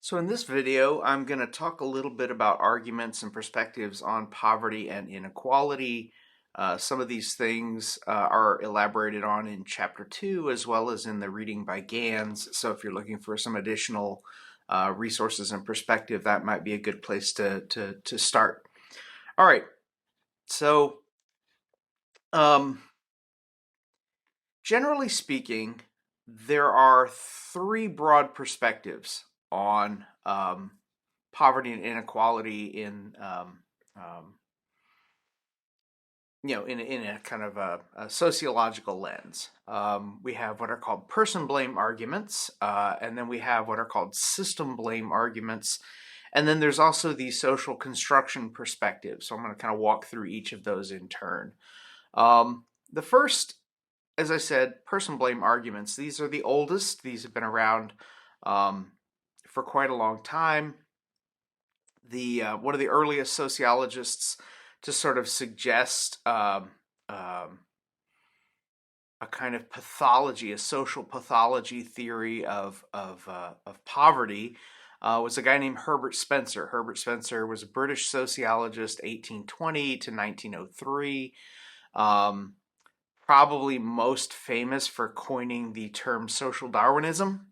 So in this video, I'm going to talk a little bit about arguments and perspectives on poverty and inequality. Some of these things are elaborated on in Chapter 2 as well as in the reading by Gans. So if you're looking for some additional resources and perspective, that might be a good place to start. All right, so um, generally speaking, there are three broad perspectives on poverty and inequality um, in a kind of a sociological lens. We have what are called person blame arguments, and then we have what are called system blame arguments, and then there's also the social construction perspective. So I'm going to kind of walk through each of those in turn. The first, as I said, person blame arguments. These are the oldest. These have been around for quite a long time. One of the earliest sociologists to sort of suggest a kind of pathology, a social pathology theory of poverty, was a guy named Herbert Spencer. Herbert Spencer was a British sociologist, 1820 to 1903. Probably most famous for coining the term social Darwinism,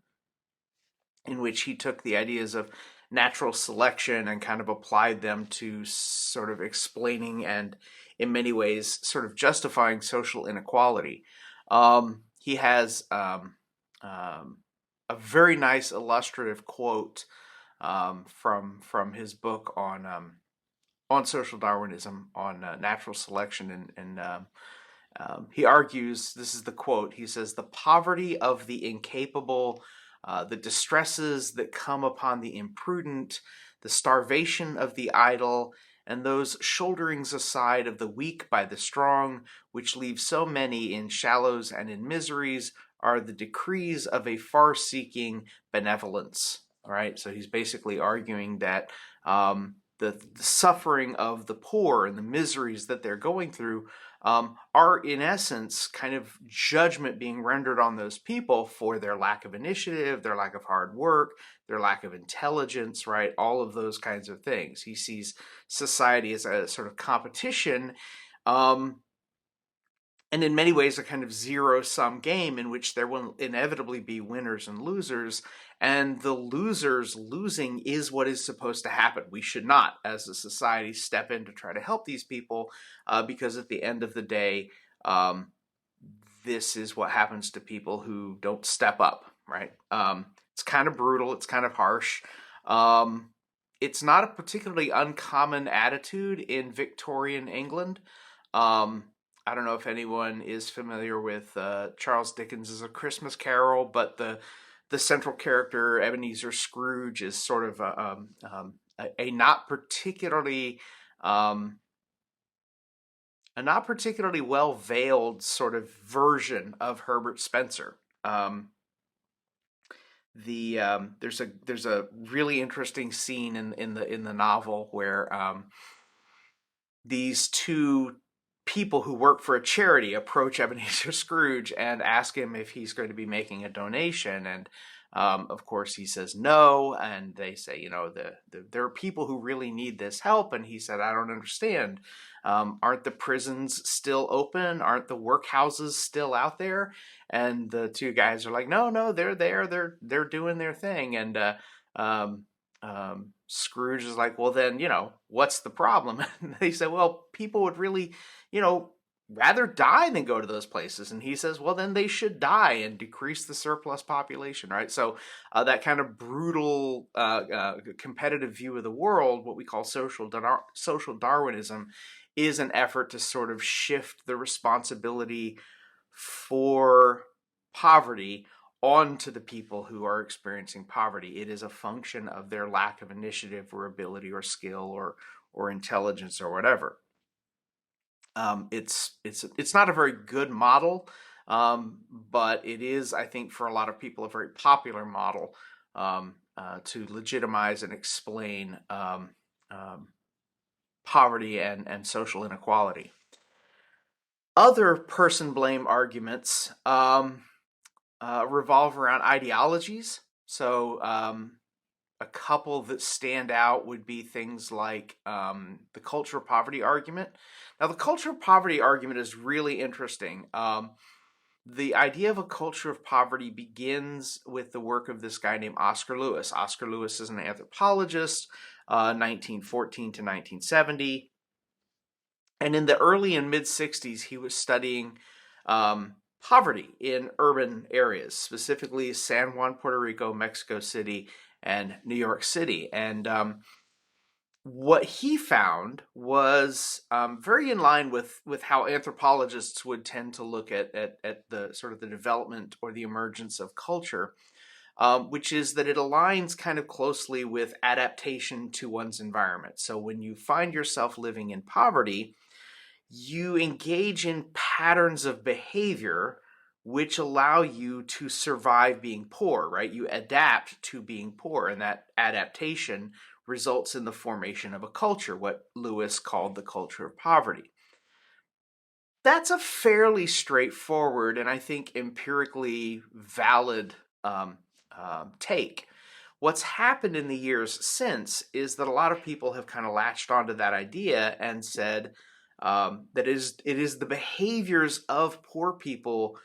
in which he took the ideas of natural selection and kind of applied them to sort of explaining and, in many ways, sort of justifying social inequality. He has a very nice illustrative quote from his book on social Darwinism, on natural selection, and he argues, this is the quote, he says, "The poverty of the incapable, the distresses that come upon the imprudent, the starvation of the idle, and those shoulderings aside of the weak by the strong, which leave so many in shallows and in miseries, are the decrees of a far-seeking benevolence." All right, so he's basically arguing that the suffering of the poor and the miseries that they're going through are in essence kind of judgment being rendered on those people for their lack of initiative, their lack of hard work, their lack of intelligence, right? All of those kinds of things. He sees society as a sort of competition, and in many ways a kind of zero-sum game in which there will inevitably be winners and losers, and the losers losing is what is supposed to happen. We should not, as a society, step in to try to help these people, because at the end of the day, this is what happens to people who don't step up, right? It's kind of brutal, it's kind of harsh. It's not a particularly uncommon attitude in Victorian England. I don't know if anyone is familiar with Charles Dickens' A Christmas Carol, but the central character, Ebenezer Scrooge, is sort of a not particularly well veiled sort of version of Herbert Spencer. There's a really interesting scene in the novel where these two people who work for a charity approach Ebenezer Scrooge and ask him if he's going to be making a donation, and of course he says no, and they say, there are people who really need this help, and he said, I don't understand. Aren't the prisons still open? Aren't the workhouses still out there? And the two guys are like, no, they're there, they're doing their thing, and Scrooge is like, well then, what's the problem? And they said, well, people would really, rather die than go to those places. And he says, well, then they should die and decrease the surplus population, right? So that kind of brutal, competitive view of the world, what we call social Darwinism, is an effort to sort of shift the responsibility for poverty onto the people who are experiencing poverty. It is a function of their lack of initiative or ability or skill or intelligence or whatever. It's not a very good model, but it is, I think, for a lot of people, a very popular model to legitimize and explain poverty and social inequality. Other person blame arguments revolve around ideologies. So a couple that stand out would be things like the culture of poverty argument. Now, the culture of poverty argument is really interesting. The idea of a culture of poverty begins with the work of this guy named Oscar Lewis. Oscar Lewis is an anthropologist, 1914 to 1970. And in the early and mid 60s, he was studying poverty in urban areas, specifically San Juan, Puerto Rico, Mexico City, and New York City. And what he found was very in line with how anthropologists would tend to look at the sort of the development or the emergence of culture, which is that it aligns kind of closely with adaptation to one's environment. So when you find yourself living in poverty, you engage in patterns of behavior which allow you to survive being poor, right? You adapt to being poor, and that adaptation results in the formation of a culture, what Lewis called the culture of poverty. That's a fairly straightforward and I think empirically valid take. What's happened in the years since is that a lot of people have kind of latched onto that idea and said that it is the behaviors of poor people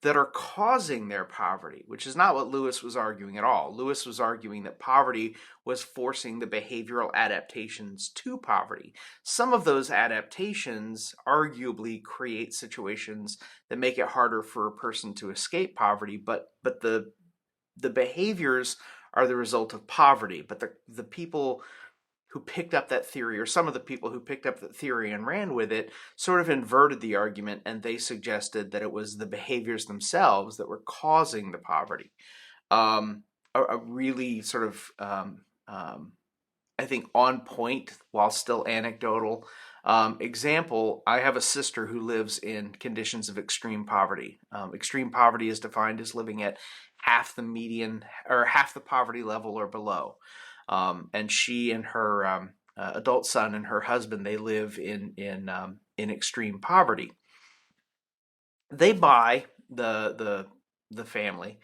that are causing their poverty, which is not what Lewis was arguing at all. Lewis was arguing that poverty was forcing the behavioral adaptations to poverty. Some of those adaptations arguably create situations that make it harder for a person to escape poverty, but the behaviors are the result of poverty. But the people who picked up that theory, or some of the people who picked up that theory and ran with it, sort of inverted the argument, and they suggested that it was the behaviors themselves that were causing the poverty. A really sort of, I think, on point, while still anecdotal, example, I have a sister who lives in conditions of extreme poverty. Extreme poverty is defined as living at half the median, or half the poverty level or below. And she and her adult son and her husband, they live in extreme poverty. They buy the family.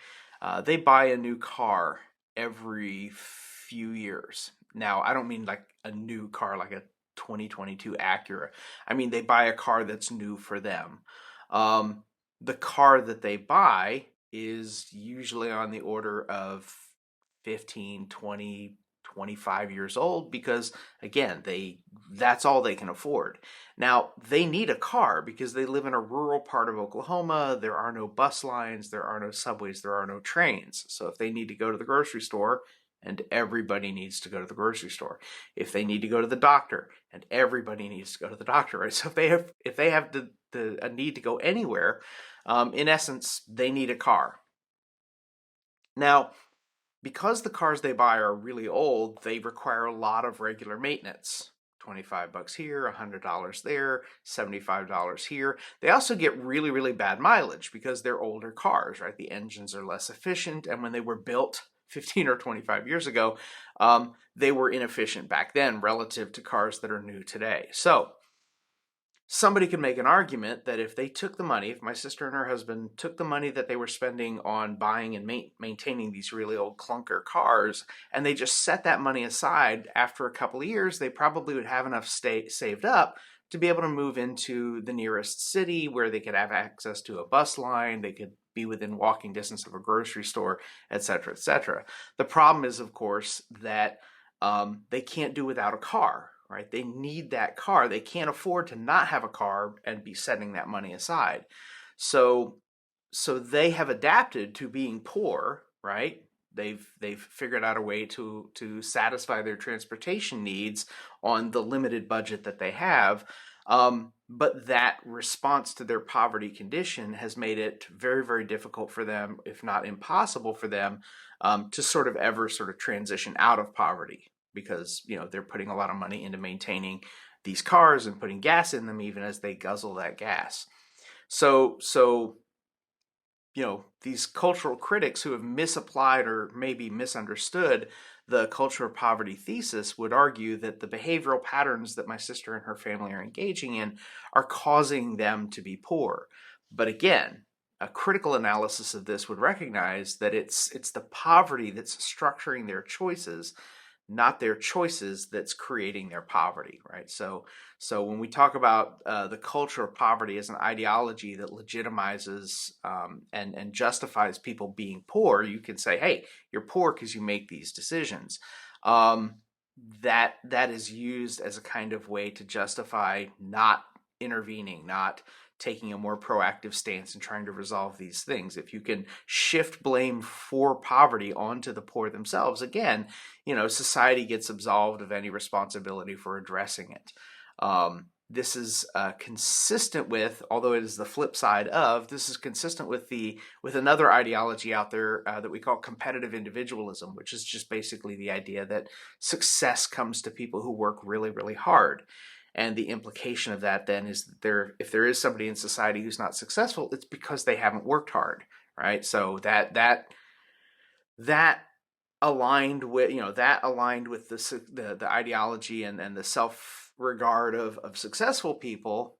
They buy a new car every few years. Now, I don't mean like a new car, like a 2022 Acura. I mean, they buy a car that's new for them. The car that they buy is usually on the order of 15, 20, 25 years old, because again, that's all they can afford. Now, they need a car because they live in a rural part of Oklahoma. There are no bus lines, there are no subways, there are no trains. So if they need to go to the grocery store, and everybody needs to go to the grocery store. If they need to go to the doctor, and everybody needs to go to the doctor, right? So if they have a need to go anywhere, in essence, they need a car. Now, because the cars they buy are really old, they require a lot of regular maintenance. $25 here, $100 there, $75 here. They also get really, really bad mileage because they're older cars, right? The engines are less efficient, and when they were built 15 or 25 years ago, they were inefficient back then relative to cars that are new today. So somebody could make an argument that if they took the money, if my sister and her husband took the money that they were spending on buying and maintaining these really old clunker cars, and they just set that money aside, after a couple of years, they probably would have enough saved up to be able to move into the nearest city where they could have access to a bus line, they could be within walking distance of a grocery store, etc., etc. The problem is, of course, that they can't do without a car, right? They need that car. They can't afford to not have a car and be setting that money aside. So they have adapted to being poor, right? They've figured out a way to satisfy their transportation needs on the limited budget that they have. But that response to their poverty condition has made it very, very difficult for them, if not impossible for them, to sort of transition out of poverty, because they're putting a lot of money into maintaining these cars and putting gas in them, even as they guzzle that gas. So these cultural critics who have misapplied or maybe misunderstood the culture of poverty thesis would argue that the behavioral patterns that my sister and her family are engaging in are causing them to be poor. But again, a critical analysis of this would recognize that it's the poverty that's structuring their choices, not their choices that's creating their poverty, right? So when we talk about the culture of poverty as an ideology that legitimizes and justifies people being poor, you can say, hey, you're poor because you make these decisions. That is used as a kind of way to justify not intervening, not taking a more proactive stance in trying to resolve these things. If you can shift blame for poverty onto the poor themselves, again, society gets absolved of any responsibility for addressing it. This is consistent with, although it is the flip side of, this is consistent with another ideology out there that we call competitive individualism, which is just basically the idea that success comes to people who work really, really hard. And the implication of that then is that if there is somebody in society who's not successful, it's because they haven't worked hard, right? So that aligned with the ideology and the self-regard of successful people.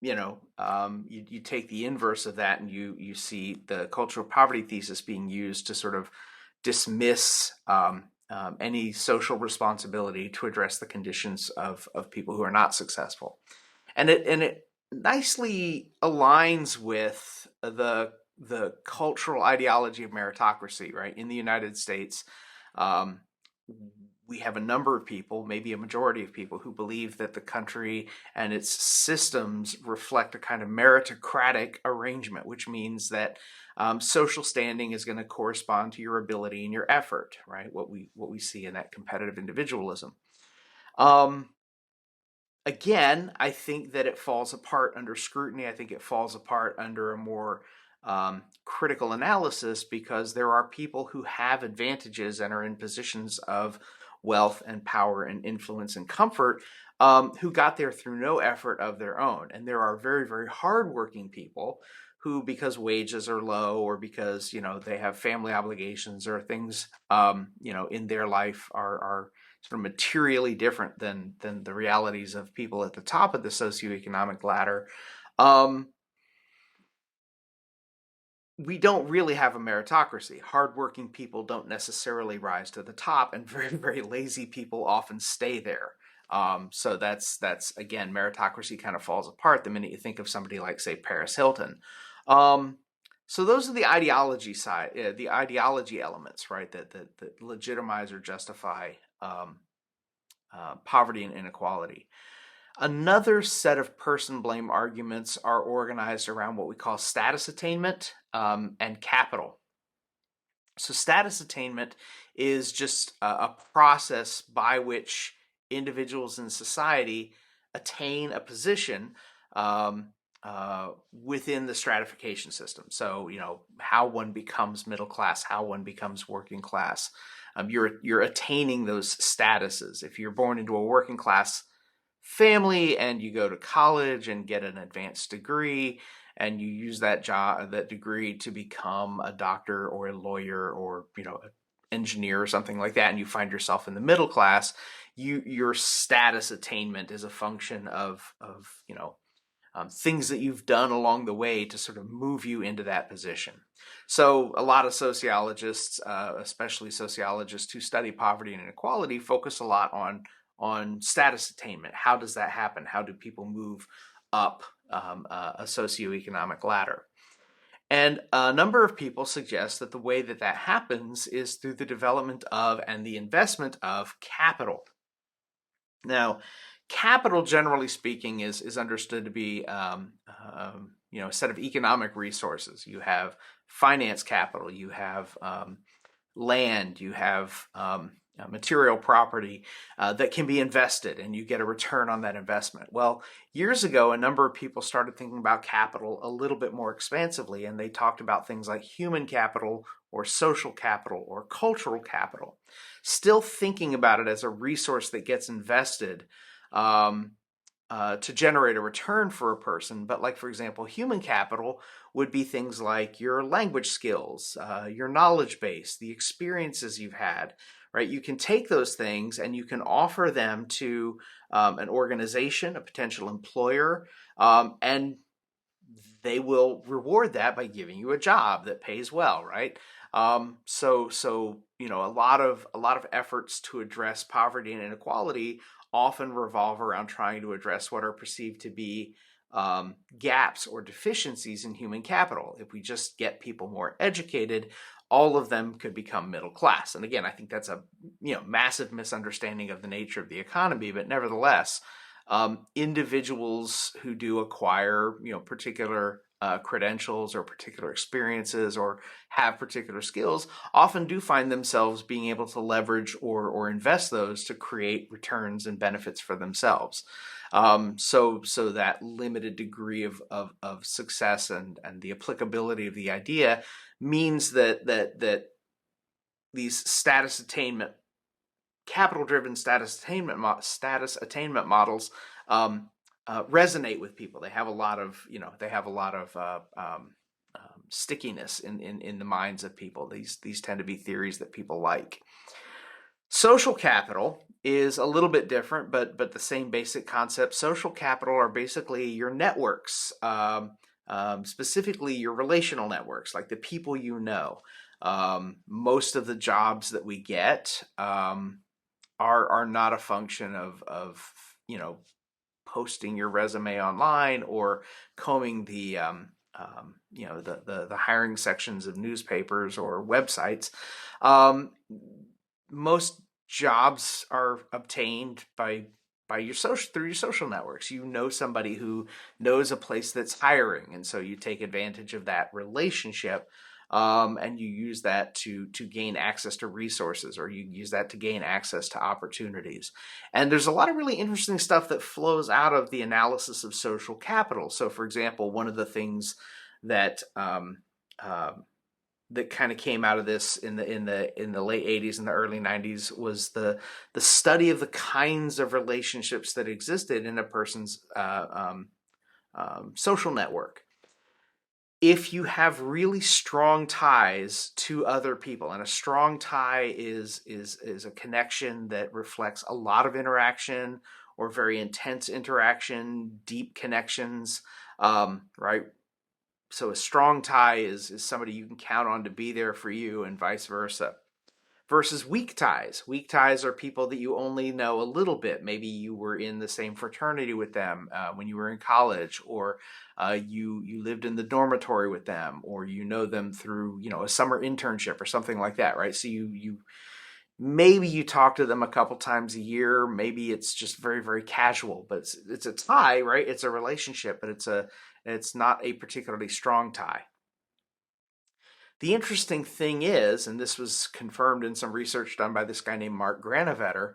You take the inverse of that, and you see the cultural poverty thesis being used to sort of dismiss any social responsibility to address the conditions of people who are not successful. And it nicely aligns with the cultural ideology of meritocracy, right? In the United States, we have a number of people, maybe a majority of people, who believe that the country and its systems reflect a kind of meritocratic arrangement, which means that social standing is going to correspond to your ability and your effort, right? What we see in that competitive individualism. Again, I think that it falls apart under scrutiny. I think it falls apart under a more critical analysis, because there are people who have advantages and are in positions of wealth and power and influence and comfort who got there through no effort of their own. And there are very, very hardworking people who, because wages are low or because, they have family obligations or things, in their life are sort of materially different than the realities of people at the top of the socioeconomic ladder. We don't really have a meritocracy. Hardworking people don't necessarily rise to the top, and very, very lazy people often stay there. So that's again, meritocracy kind of falls apart the minute you think of somebody like, say, Paris Hilton. So those are the ideology side, the ideology elements, right? That legitimize or justify poverty and inequality. Another set of person blame arguments are organized around what we call status attainment and capital. So status attainment is just a process by which individuals in society attain a position within the stratification system. So, how one becomes middle class, how one becomes working class. You're attaining those statuses. If you're born into a working class family and you go to college and get an advanced degree and you use that degree to become a doctor or a lawyer or an engineer or something like that, and you find yourself in the middle class, your status attainment is a function of things that you've done along the way to sort of move you into that position. So a lot of sociologists, especially sociologists who study poverty and inequality, focus a lot on status attainment. How does that happen? How do people move up a socioeconomic ladder? And a number of people suggest that the way that happens is through the development of and the investment of capital. Now, capital, generally speaking, is understood to be a set of economic resources. You have finance capital, you have land, you have material property that can be invested, and you get a return on that investment. Well, years ago, a number of people started thinking about capital a little bit more expansively, and they talked about things like human capital or social capital or cultural capital, still thinking about it as a resource that gets invested to generate a return for a person. But like, for example, human capital would be things like your language skills, your knowledge base, the experiences you've had, right? You can take those things and you can offer them to an organization, a potential employer, and they will reward that by giving you a job that pays well, right? So a lot of efforts to address poverty and inequality often revolve around trying to address what are perceived to be gaps or deficiencies in human capital. If we just get people more educated, all of them could become middle class. And again, I think that's a massive misunderstanding of the nature of the economy. But nevertheless, individuals who do acquire particular credentials or particular experiences or have particular skills often do find themselves being able to leverage or invest those to create returns and benefits for themselves. So that limited degree of success and the applicability of the idea means that these capital-driven status attainment models resonate with people. They have a lot of stickiness in the minds of people. These tend to be theories that people like. Social capital is a little bit different, but the same basic concept. Social capital are basically your networks, specifically your relational networks, like the people you know. Most of the jobs that we get are not a function of posting your resume online or combing the hiring sections of newspapers or websites. Most jobs are obtained through your social networks. You know somebody who knows a place that's hiring, and so you take advantage of that relationship, and you use that to gain access to resources, or you use that to gain access to opportunities. And there's a lot of really interesting stuff that flows out of the analysis of social capital. So, for example, one of the things that that kind of came out of this in the late 80s and the early 90s was the study of the kinds of relationships that existed in a person's social network. If you have really strong ties to other people, and a strong tie is a connection that reflects a lot of interaction or very intense interaction, deep connections, right? So a strong tie is somebody you can count on to be there for you, and vice versa. Versus weak ties. Weak ties are people that you only know a little bit. Maybe you were in the same fraternity with them when you were in college, or you lived in the dormitory with them, or you know them through a summer internship or something like that, right? So you maybe you talk to them a couple times a year. Maybe it's just very, very casual, but it's a tie, right? It's a relationship, but it's not a particularly strong tie. The interesting thing is, and this was confirmed in some research done by this guy named Mark Granovetter,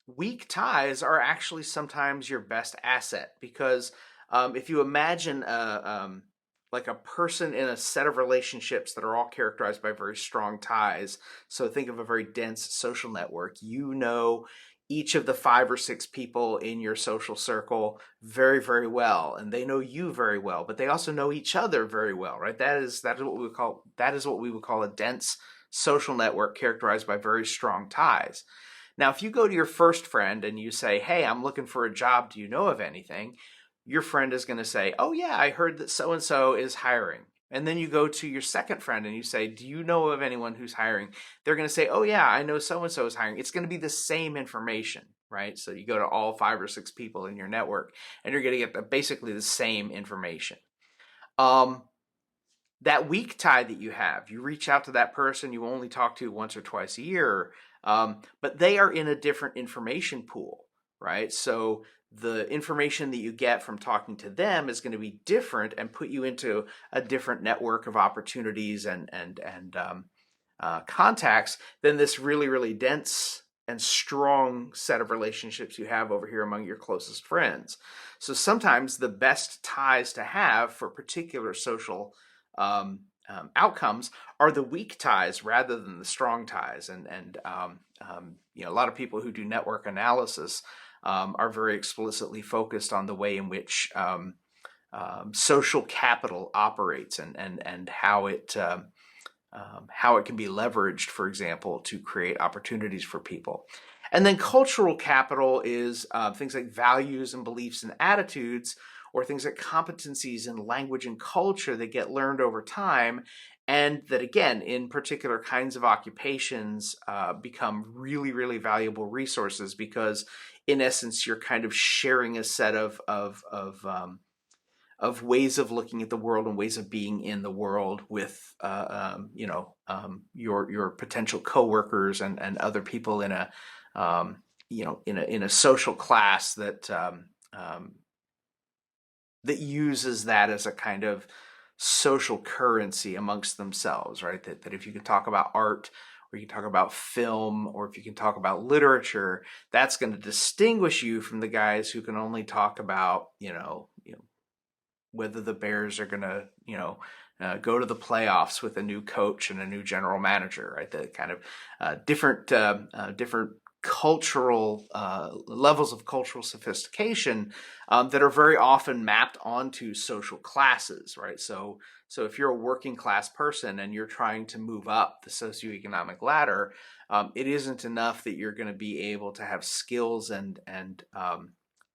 weak ties are actually sometimes your best asset, because if you imagine like a person in a set of relationships that are all characterized by very strong ties, so think of a very dense social network, each of the 5 or 6 people in your social circle very, very well, and they know you very well, but they also know each other very well, right? That is what we would call a dense social network characterized by very strong ties. Now, if you go to your first friend and you say, "Hey, I'm looking for a job. Do you know of anything?" Your friend is going to say, "Oh yeah, I heard that so-and-so is hiring." And then you go to your second friend and you say, "Do you know of anyone who's hiring?" They're going to say, "Oh yeah, I know so-and-so is hiring." It's going to be the same information, right? So you go to all 5 or 6 people in your network and you're going to get basically the same information. That weak tie that you have, you reach out to that person you only talk to once or twice a year, but they are in a different information pool, right? So the information that you get from talking to them is going to be different and put you into a different network of opportunities and contacts than this really, really dense and strong set of relationships you have over here among your closest friends. So sometimes the best ties to have for particular social outcomes are the weak ties rather than the strong ties. And a lot of people who do network analysis are very explicitly focused on the way in which social capital operates and how it can be leveraged, for example, to create opportunities for people. And then cultural capital is things like values and beliefs and attitudes, or things like competencies in language and culture that get learned over time, and that, again, in particular kinds of occupations, become really, really valuable resources because, in essence, you're kind of sharing a set of ways of looking at the world and ways of being in the world with your potential coworkers and other people in a in a social class that that uses that as a kind of social currency amongst themselves, right? That if you can talk about art, or you can talk about film, or if you can talk about literature, that's going to distinguish you from the guys who can only talk about whether the Bears are going to, go to the playoffs with a new coach and a new general manager, right? The kind of different cultural levels of cultural sophistication that are very often mapped onto social classes, right? So if you're a working class person and you're trying to move up the socioeconomic ladder, it isn't enough that you're going to be able to have skills and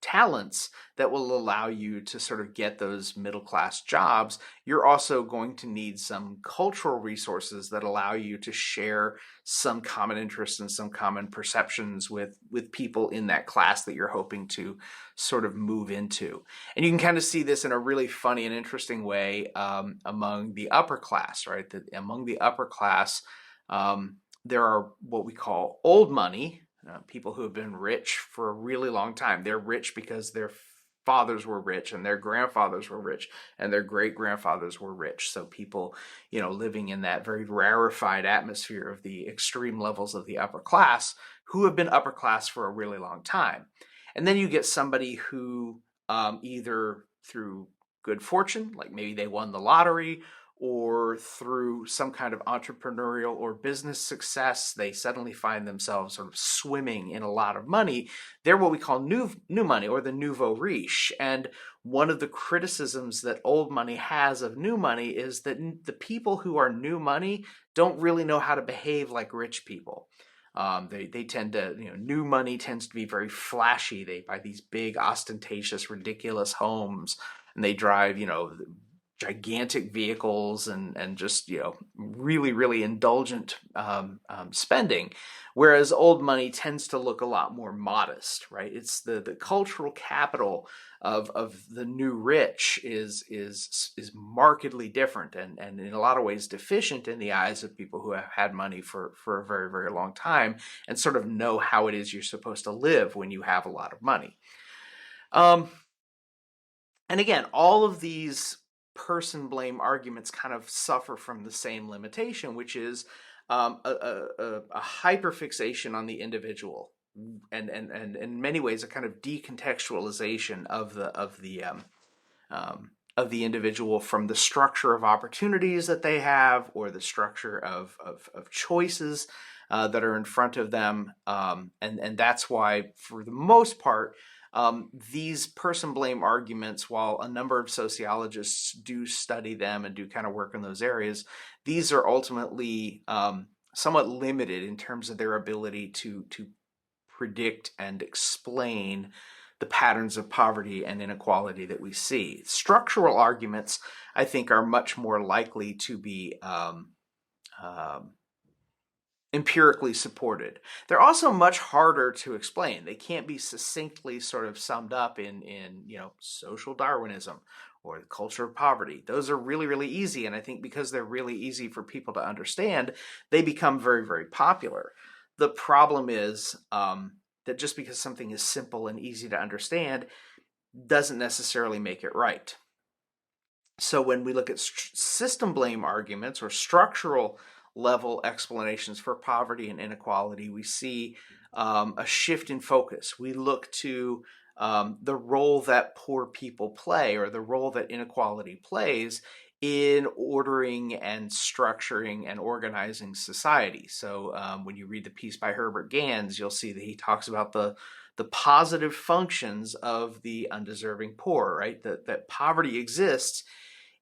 talents that will allow you to sort of get those middle class jobs. You're also going to need some cultural resources that allow you to share some common interests and some common perceptions with people in that class that you're hoping to sort of move into. And you can kind of see this in a really funny and interesting way among the upper class, right? That among the upper class, there are what we call old money, people who have been rich for a really long time. They're rich because their fathers were rich and their grandfathers were rich and their great grandfathers were rich. So people, living in that very rarefied atmosphere of the extreme levels of the upper class who have been upper class for a really long time. And then you get somebody who either through good fortune, like maybe they won the lottery, or through some kind of entrepreneurial or business success, they suddenly find themselves sort of swimming in a lot of money. They're what we call new money, or the nouveau riche. And one of the criticisms that old money has of new money is that the people who are new money don't really know how to behave like rich people. They tend to, new money tends to be very flashy. They buy these big, ostentatious, ridiculous homes, and they drive, gigantic vehicles and just really, really indulgent spending, whereas old money tends to look a lot more modest, right? It's the cultural capital of the new rich is markedly different and in a lot of ways deficient in the eyes of people who have had money for a very, very long time and sort of know how it is you're supposed to live when you have a lot of money. And again, all of these person blame arguments kind of suffer from the same limitation, which is a hyperfixation on the individual, and in many ways a kind of decontextualization of the individual from the structure of opportunities that they have, or the structure of choices that are in front of them, and that's why, for the most part, these person blame arguments, while a number of sociologists do study them and do kind of work in those areas, these are ultimately somewhat limited in terms of their ability to predict and explain the patterns of poverty and inequality that we see. Structural arguments, I think, are much more likely to be empirically supported. They're also much harder to explain. They can't be succinctly sort of summed up in social Darwinism or the culture of poverty. Those are really, really easy, and I think because they're really easy for people to understand, they become very, very popular. The problem is that just because something is simple and easy to understand doesn't necessarily make it right. So when we look at system blame arguments or structural level explanations for poverty and inequality, we see a shift in focus. We look to the role that poor people play, or the role that inequality plays in ordering and structuring and organizing society. So when you read the piece by Herbert Gans, you'll see that he talks about the positive functions of the undeserving poor, right? That poverty exists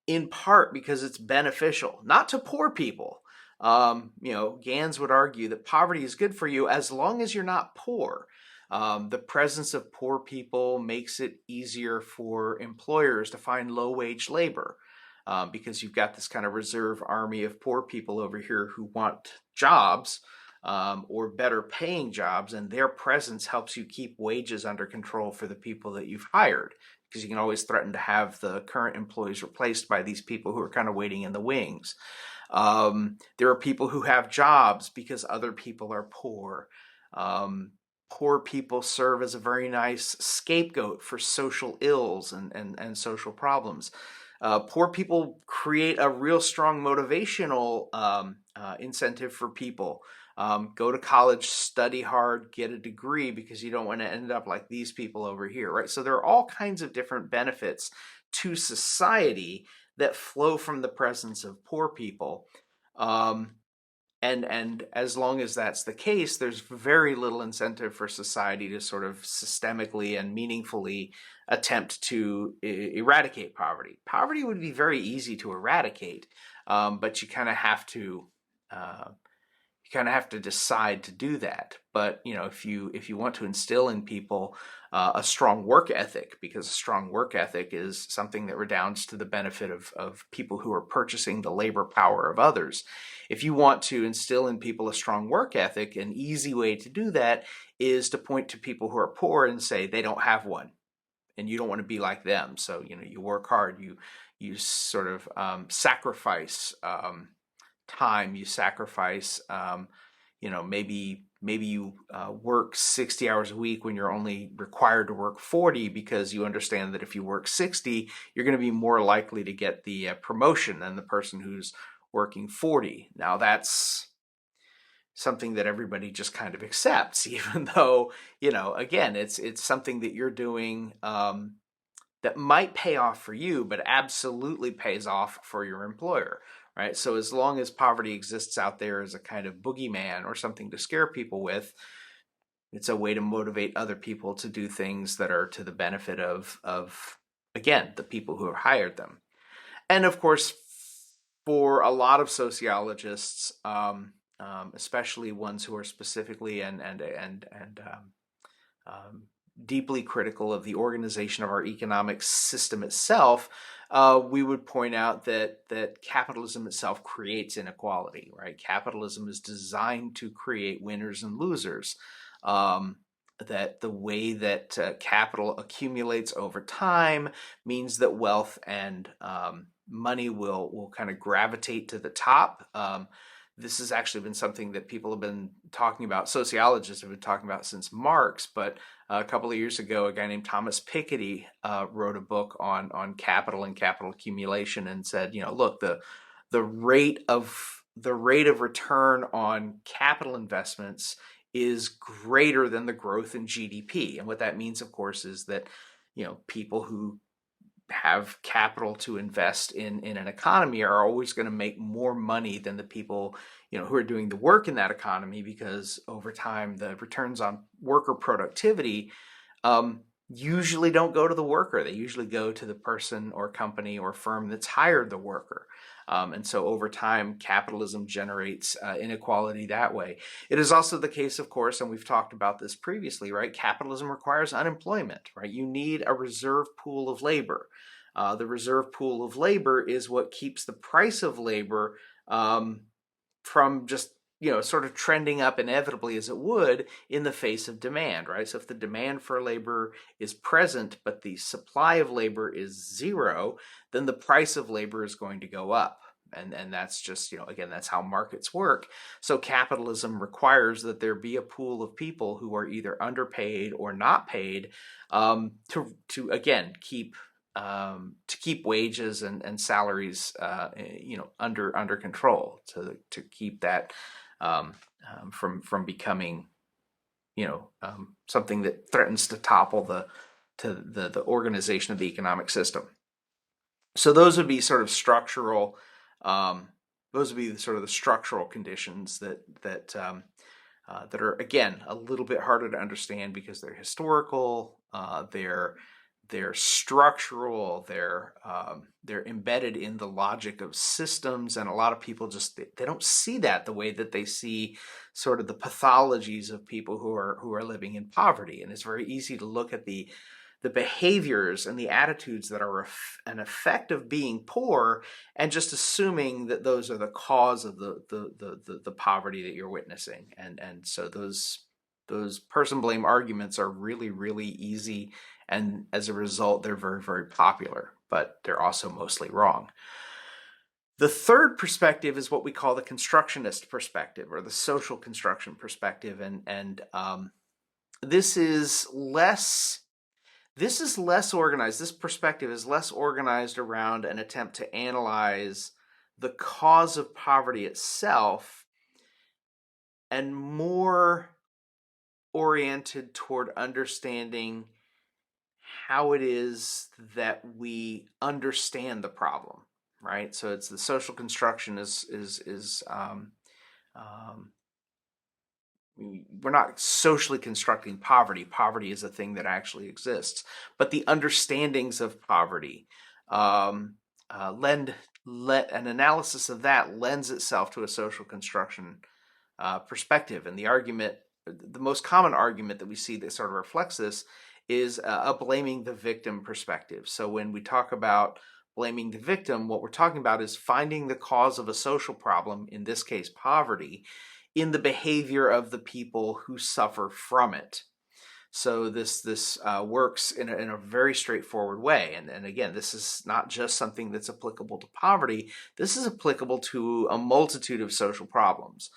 in part because it's beneficial, not to poor people. Gans would argue that poverty is good for you as long as you're not poor. The presence of poor people makes it easier for employers to find low-wage labor, because you've got this kind of reserve army of poor people over here who want jobs, or better paying jobs, and their presence helps you keep wages under control for the people that you've hired, because you can always threaten to have the current employees replaced by these people who are kind of waiting in the wings. There are people who have jobs because other people are poor. Poor people serve as a very nice scapegoat for social ills and social problems. Poor people create a real strong motivational incentive for people. Go to college, study hard, get a degree, because you don't want to end up like these people over here, right? So there are all kinds of different benefits to society that flow from the presence of poor people. And as long as that's the case, there's very little incentive for society to sort of systemically and meaningfully attempt to eradicate poverty. Poverty would be very easy to eradicate, but you kind of have to decide to do that. But if you want to instill in people a strong work ethic, because a strong work ethic is something that redounds to the benefit of people who are purchasing the labor power of others. If you want to instill in people a strong work ethic, an easy way to do that is to point to people who are poor and say they don't have one, and you don't want to be like them. So you work hard, you sort of sacrifice time, you sacrifice maybe you work 60 hours a week when you're only required to work 40, because you understand that if you work 60, you're going to be more likely to get the promotion than the person who's working 40. Now that's something that everybody just kind of accepts, even though, again, it's something that you're doing that might pay off for you, but absolutely pays off for your employer, right? So as long as poverty exists out there as a kind of boogeyman or something to scare people with, it's a way to motivate other people to do things that are to the benefit of again, the people who have hired them. And of course, for a lot of sociologists, especially ones who are specifically and deeply critical of the organization of our economic system itself, we would point out that capitalism itself creates inequality, right? Capitalism is designed to create winners and losers. That the way that capital accumulates over time means that wealth and money will kind of gravitate to the top. This has actually been something that people have been talking about, sociologists have been talking about since Marx, but a couple of years ago, a guy named Thomas Piketty wrote a book on capital and capital accumulation, and said, look, the rate of return on capital investments is greater than the growth in GDP. And what that means, of course, is that people who have capital to invest in an economy are always going to make more money than the people who are doing the work in that economy, because over time the returns on worker productivity usually don't go to the worker. They usually go to the person or company or firm that's hired the worker. And so over time, capitalism generates inequality that way. It is also the case, of course, and we've talked about this previously, right? Capitalism requires unemployment, right? You need a reserve pool of labor. The reserve pool of labor is what keeps the price of labor from just sort of trending up inevitably, as it would in the face of demand, right? So if the demand for labor is present, but the supply of labor is zero, then the price of labor is going to go up. And that's just, again, that's how markets work. So capitalism requires that there be a pool of people who are either underpaid or not paid, to again, keep wages and salaries, under control, to keep that from becoming, something that threatens to topple the organization of the economic system. So those would be sort of structural. Those would be sort of the structural conditions that are, again, a little bit harder to understand because they're historical. they're structural, they're embedded in the logic of systems, and a lot of people just they don't see that the way that they see sort of the pathologies of people who are living in poverty. And it's very easy to look at the behaviors and the attitudes that are an effect of being poor, and just assuming that those are the cause of the poverty that you're witnessing. And so those person blame arguments are really, really easy, and as a result, they're very, very popular, but they're also mostly wrong. The third perspective is what we call the constructionist perspective, or the social construction perspective, and this is less organized. This perspective is less organized around an attempt to analyze the cause of poverty itself, and more oriented toward understanding how it is that we understand the problem, right? So it's the social construction we're not socially constructing poverty. Poverty is a thing that actually exists, but the understandings of poverty an analysis of that lends itself to a social construction perspective. And the most common argument that we see that sort of reflects this is a blaming the victim perspective. So when we talk about blaming the victim, what we're talking about is finding the cause of a social problem, in this case poverty, in the behavior of the people who suffer from it. So this works in a very straightforward way. And again, this is not just something that's applicable to poverty. This is applicable to a multitude of social problems.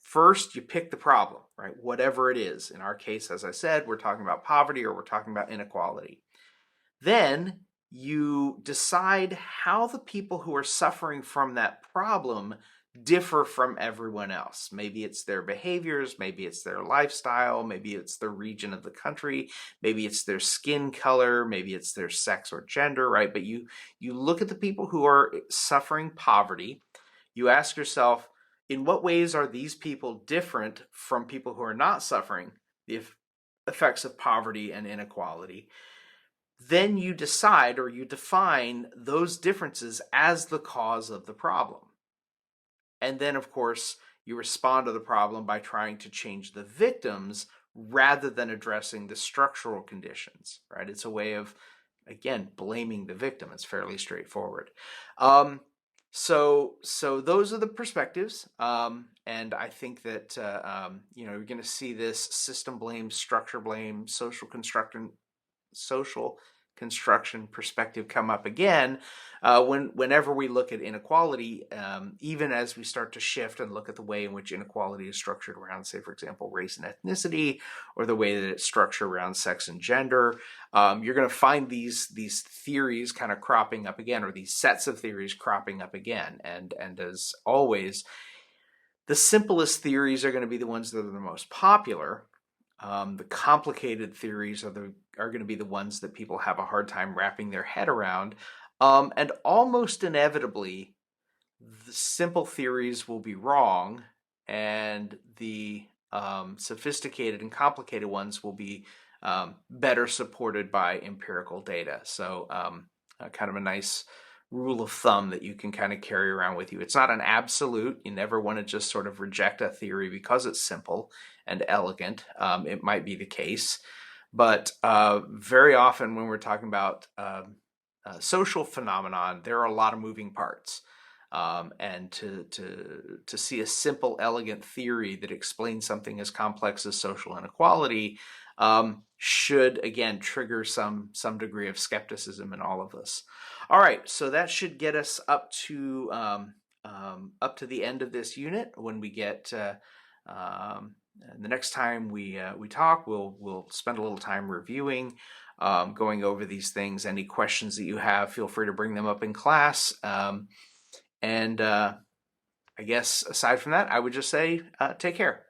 First, you pick the problem, right? Whatever it is. In our case, as I said, we're talking about poverty, or we're talking about inequality. Then you decide how the people who are suffering from that problem differ from everyone else. Maybe it's their behaviors, maybe it's their lifestyle, maybe it's the region of the country, maybe it's their skin color, maybe it's their sex or gender, right? But you look at the people who are suffering poverty, you ask yourself, in what ways are these people different from people who are not suffering the effects of poverty and inequality? Then you decide, or you define those differences as the cause of the problem. And then, of course, you respond to the problem by trying to change the victims rather than addressing the structural conditions, right? It's a way of, again, blaming the victim. It's fairly straightforward. So those are the perspectives, and I think that you're going to see this system blame, structure blame, social construction perspective come up again whenever we look at inequality, even as we start to shift and look at the way in which inequality is structured around, say, for example, race and ethnicity, or the way that it's structured around sex and gender. You're going to find these theories kind of cropping up again, or these sets of theories cropping up again. And as always, the simplest theories are going to be the ones that are the most popular. The complicated theories are going to be the ones that people have a hard time wrapping their head around. And almost inevitably, the simple theories will be wrong, and the sophisticated and complicated ones will be better supported by empirical data. So kind of a nice rule of thumb that you can kind of carry around with you. It's not an absolute. You never want to just sort of reject a theory because it's simple and elegant. It might be the case, but very often when we're talking about social phenomenon, there are a lot of moving parts. And to see a simple, elegant theory that explains something as complex as social inequality should, again, trigger some degree of skepticism in all of us. All right, so that should get us up to the end of this unit. When we get the next time we talk, we'll spend a little time reviewing, going over these things. Any questions that you have, feel free to bring them up in class. And I guess aside from that, I would just say take care.